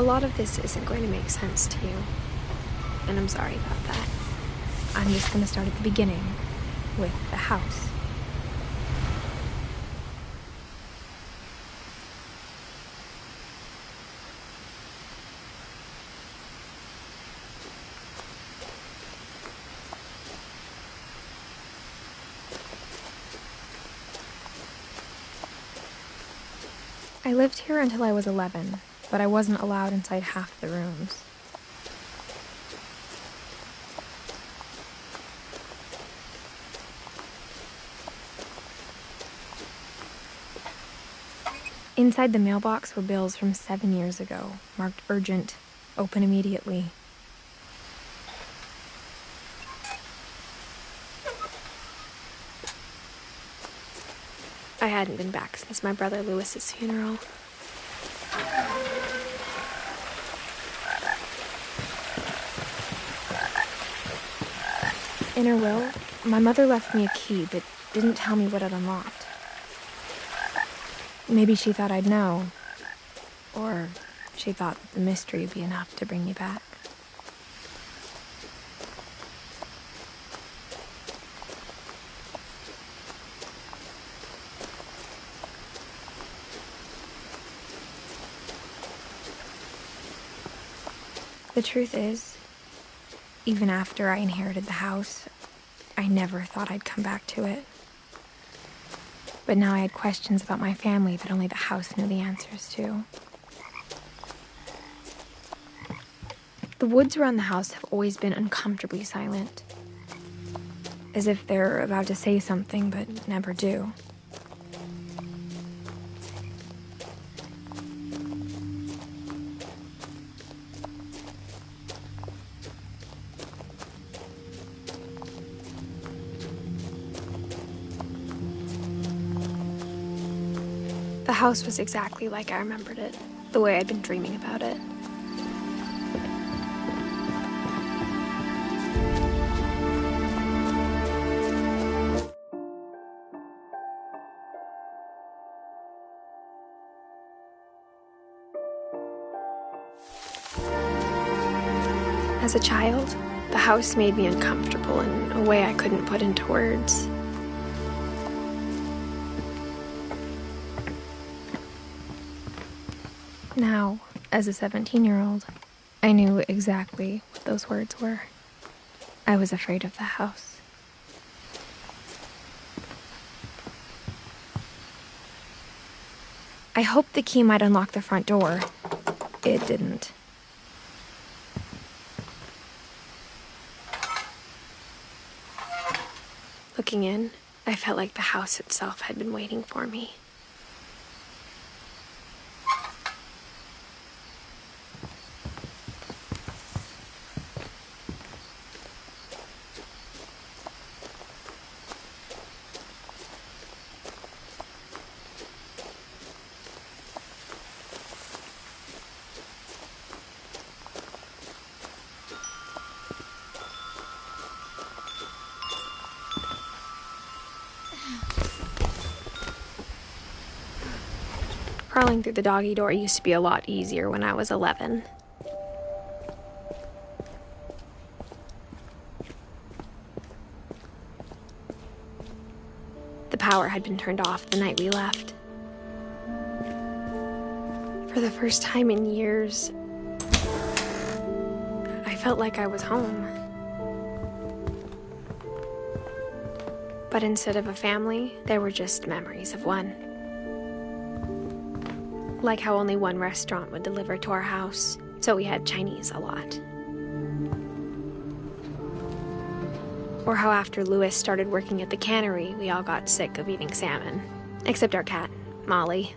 A lot of this isn't going to make sense to you, and I'm sorry about that. I'm just going to start at the beginning, with the house. I lived here until I was 11, but I wasn't allowed inside half the rooms. Inside the mailbox were bills from 7 years ago, marked urgent, open immediately. I hadn't been back since my brother Lewis's funeral. In her will, my mother left me a key, but didn't tell me what it unlocked. Maybe she thought I'd know, or she thought that the mystery would be enough to bring me back. The truth is, even after I inherited the house, I never thought I'd come back to it. But now I had questions about my family that only the house knew the answers to. The woods around the house have always been uncomfortably silent, as if they're about to say something but never do. The house was exactly like I remembered it, the way I'd been dreaming about it. As a child, the house made me uncomfortable in a way I couldn't put into words. Now, as a 17-year-old, I knew exactly what those words were. I was afraid of the house. I hoped the key might unlock the front door. It didn't. Looking in, I felt like the house itself had been waiting for me. Crawling through the doggy door used to be a lot easier when I was 11. The power had been turned off the night we left. For the first time in years, I felt like I was home. But instead of a family, there were just memories of one. Like how only one restaurant would deliver to our house, so we had Chinese a lot. Or how after Lewis started working at the cannery, we all got sick of eating salmon. Except our cat, Molly.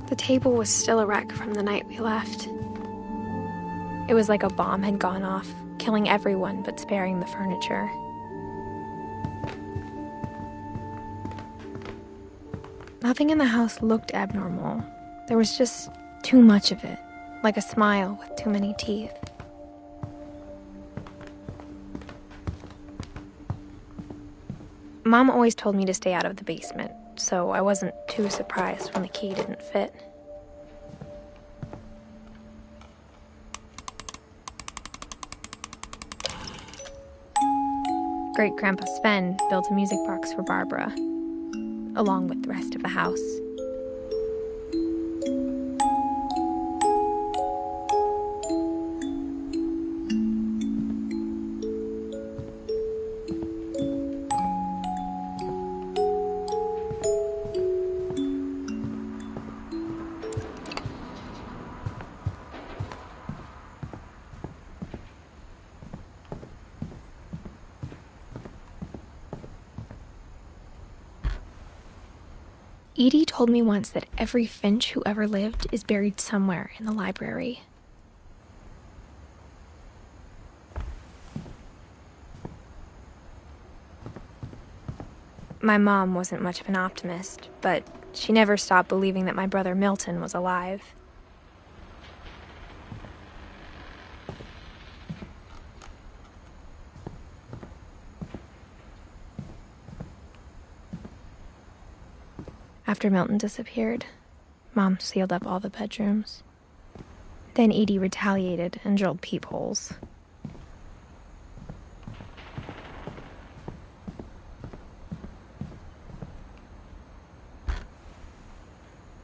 The table was still a wreck from the night we left. It was like a bomb had gone off, killing everyone but sparing the furniture. Nothing in the house looked abnormal. There was just too much of it, like a smile with too many teeth. Mom always told me to stay out of the basement, so I wasn't too surprised when the key didn't fit. Great-Grandpa Sven built a music box for Barbara, along with the rest of the house. Edie told me once that every Finch who ever lived is buried somewhere in the library. My mom wasn't much of an optimist, but she never stopped believing that my brother Milton was alive. After Milton disappeared, Mom sealed up all the bedrooms. Then Edie retaliated and drilled peepholes.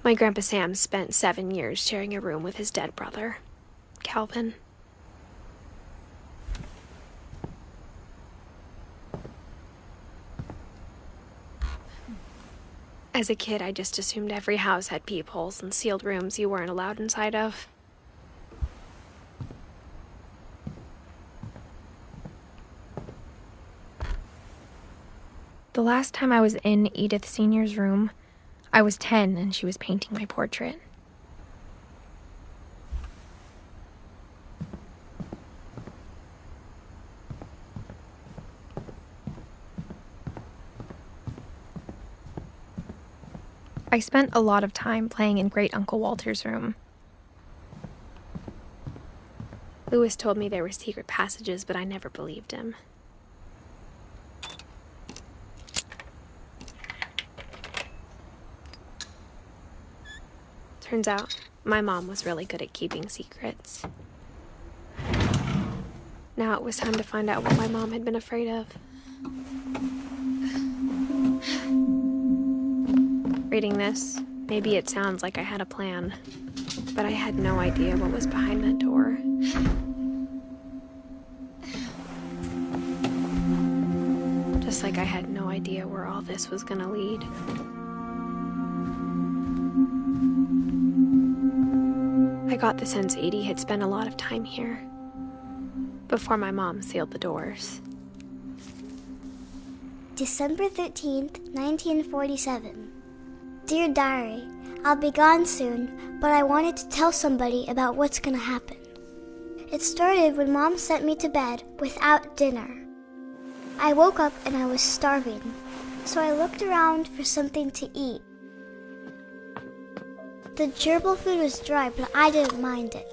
My Grandpa Sam spent 7 years sharing a room with his dead brother, Calvin. As a kid, I just assumed every house had peepholes and sealed rooms you weren't allowed inside of. The last time I was in Edith Sr.'s room, I was 10 and she was painting my portrait. I spent a lot of time playing in Great Uncle Walter's room. Lewis told me there were secret passages, but I never believed him. Turns out, my mom was really good at keeping secrets. Now it was time to find out what my mom had been afraid of. Reading this, maybe it sounds like I had a plan, but I had no idea what was behind that door. Just like I had no idea where all this was gonna lead. I got the sense Edie had spent a lot of time here, before my mom sealed the doors. December 13th, 1947. Dear Diary, I'll be gone soon, but I wanted to tell somebody about what's gonna happen. It started when Mom sent me to bed without dinner. I woke up and I was starving, so I looked around for something to eat. The gerbil food was dry, but I didn't mind it.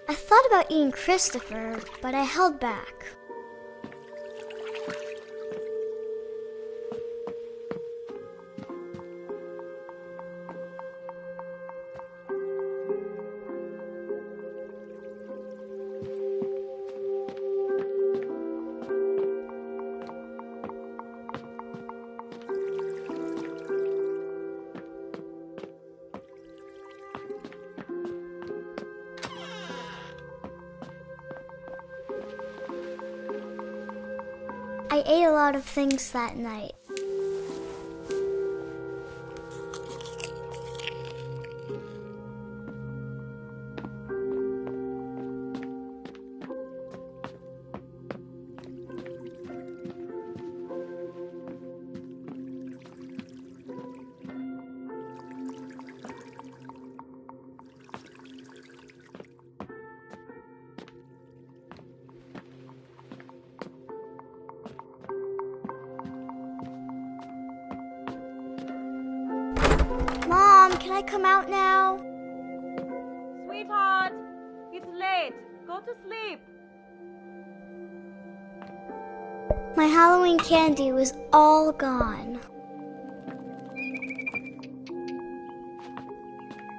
I thought about eating Christopher, but I held back. I ate a lot of things that night. Mom, can I come out now? late. Go to sleep. My Halloween candy was all gone.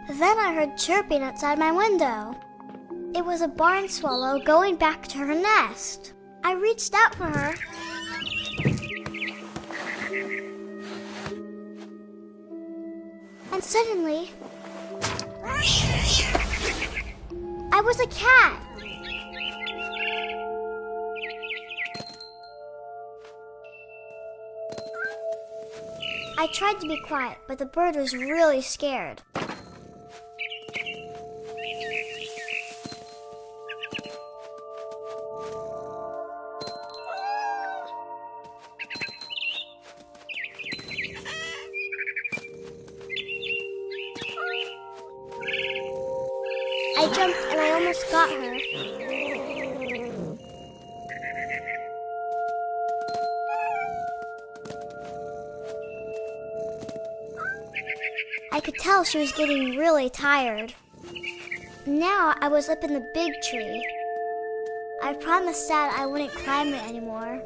Then I heard chirping outside my window. It was a barn swallow going back to her nest. I reached out for her. And suddenly, I was a cat. I tried to be quiet, but the bird was really scared. I jumped and I almost got her. I could tell she was getting really tired. Now I was up in the big tree. I promised Dad I wouldn't climb it anymore.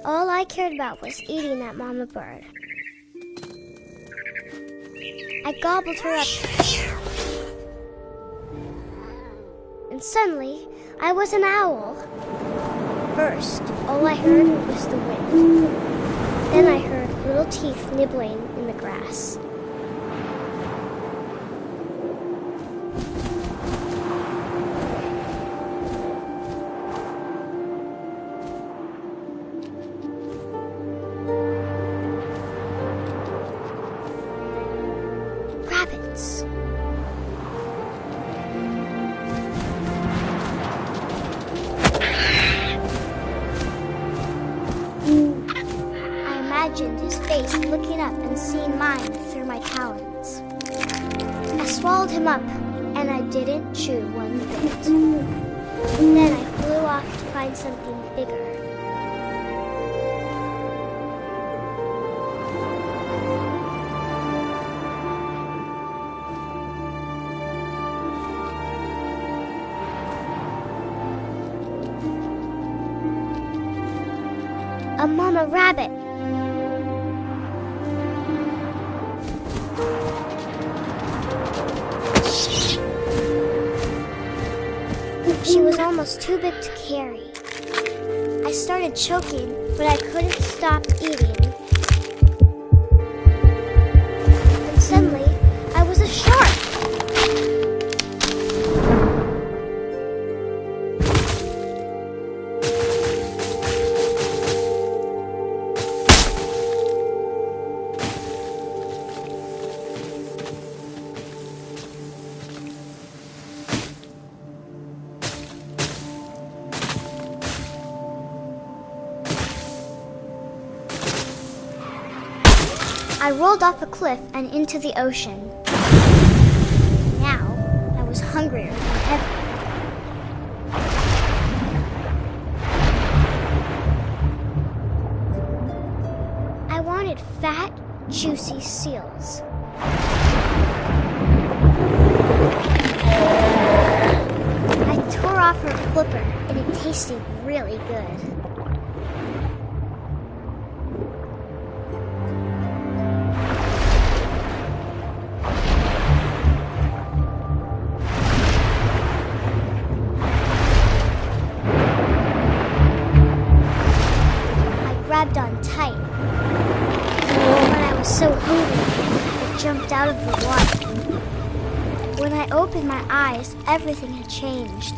All I cared about was eating that mama bird. I gobbled her up. And suddenly, I was an owl. First, all I heard was the wind. Then I heard little teeth nibbling in the grass. Rabbits. I imagined his face looking up and seeing mine through my talons. I swallowed him up, and I didn't chew one bit. Then I flew off to find something bigger. A mama rabbit. She was almost too big to carry. I started choking, but I couldn't stop eating. And suddenly, I was a shark. I rolled off a cliff and into the ocean. Now, I was hungrier than ever. I wanted fat, juicy seals. I tore off her flipper, and it tasted really good. Grabbed on tight. When I was so hungry, I jumped out of the water. When I opened my eyes, everything had changed.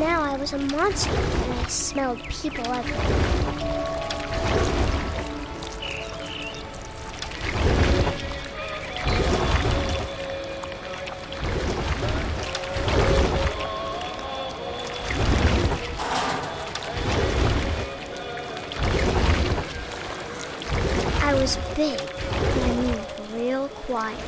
Now I was a monster, and I smelled people everywhere. I was big, and I moved real quiet.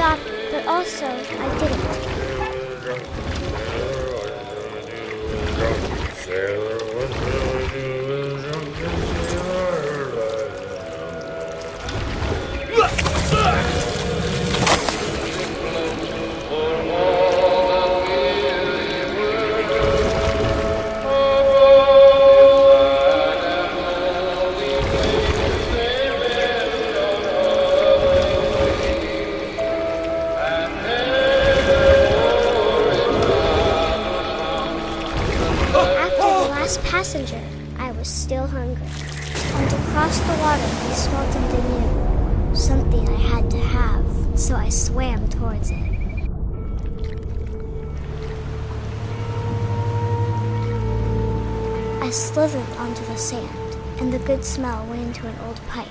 stop, but also I didn't. Passenger, I was still hungry. And across the water, I smelled something new. Something I had to have, so I swam towards it. I slithered onto the sand, and the good smell went into an old pipe.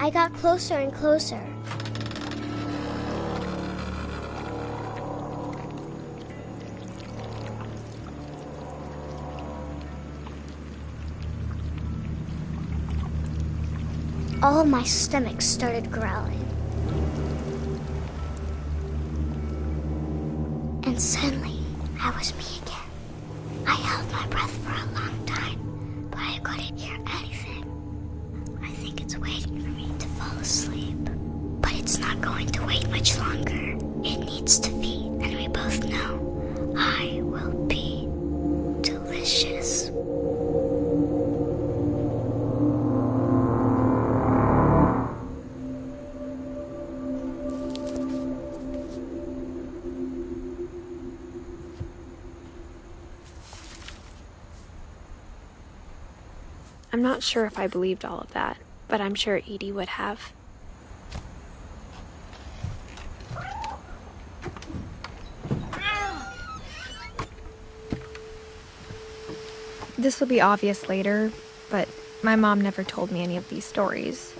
I got closer and closer. All of my stomach started growling. And suddenly, I was me again. I held my breath for a long time, but I couldn't hear anything. I think it's waiting for me to fall asleep. But it's not going to wait much longer. It needs to feed, and we both know I will be delicious. I'm not sure if I believed all of that, but I'm sure Edie would have. This will be obvious later, but my mom never told me any of these stories.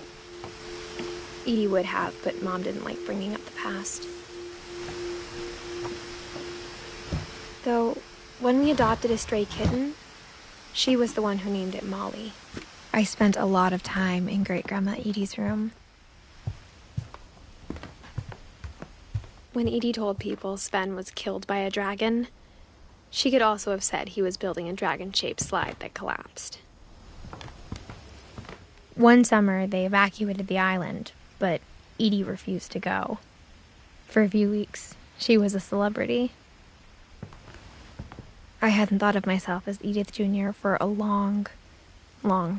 Edie would have, but Mom didn't like bringing up the past. Though, when we adopted a stray kitten, she was the one who named it Molly. I spent a lot of time in Great-Grandma Edie's room. When Edie told people Sven was killed by a dragon, she could also have said he was building a dragon-shaped slide that collapsed. One summer, they evacuated the island, but Edie refused to go. For a few weeks, she was a celebrity. I hadn't thought of myself as Edith Jr. for a long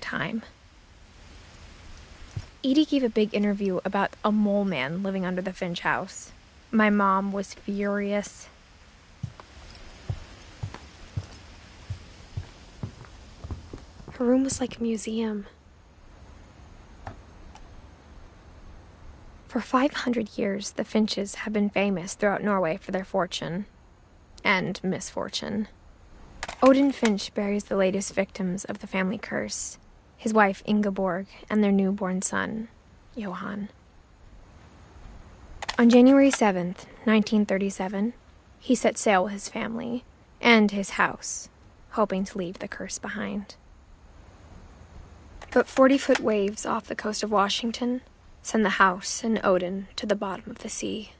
time. Edie gave a big interview about a mole man living under the Finch house. My mom was furious. Her room was like a museum. For 500 years, the Finches have been famous throughout Norway for their fortune and misfortune. Odin Finch buries the latest victims of the family curse, his wife Ingeborg and their newborn son, Johan. On January 7th, 1937, he set sail with his family and his house, hoping to leave the curse behind. But 40-foot waves off the coast of Washington send the house and Odin to the bottom of the sea.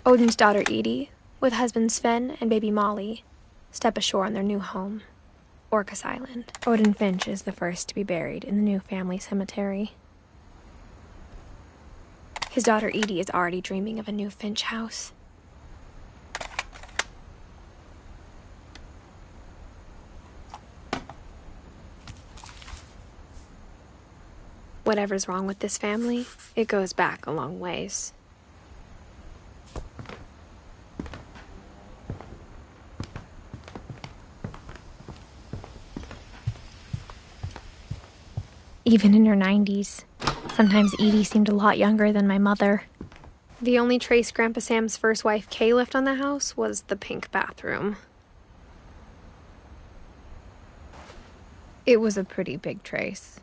Odin's daughter Edie, with husband Sven and baby Molly, step ashore on their new home, Orcas Island. Odin Finch is the first to be buried in the new family cemetery. His daughter Edie is already dreaming of a new Finch house. whatever's wrong with this family, it goes back a long ways. Even in her 90s, sometimes Edie seemed a lot younger than my mother. The only trace Grandpa Sam's first wife, Kay, left on the house was the pink bathroom. It was a pretty big trace.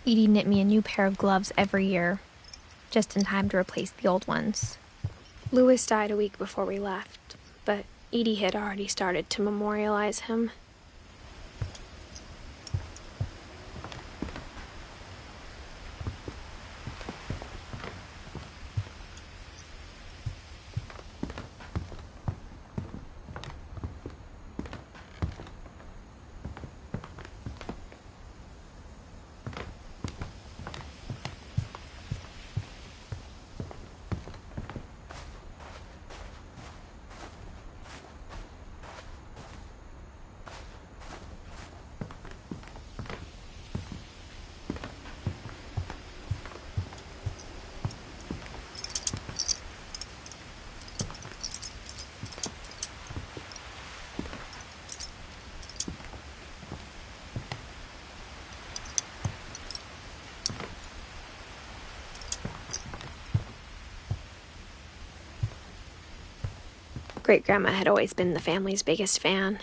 Edie knit me a new pair of gloves every year, just in time to replace the old ones. Louis died a week before we left, but Edie had already started to memorialize him. Great-grandma had always been the family's biggest fan.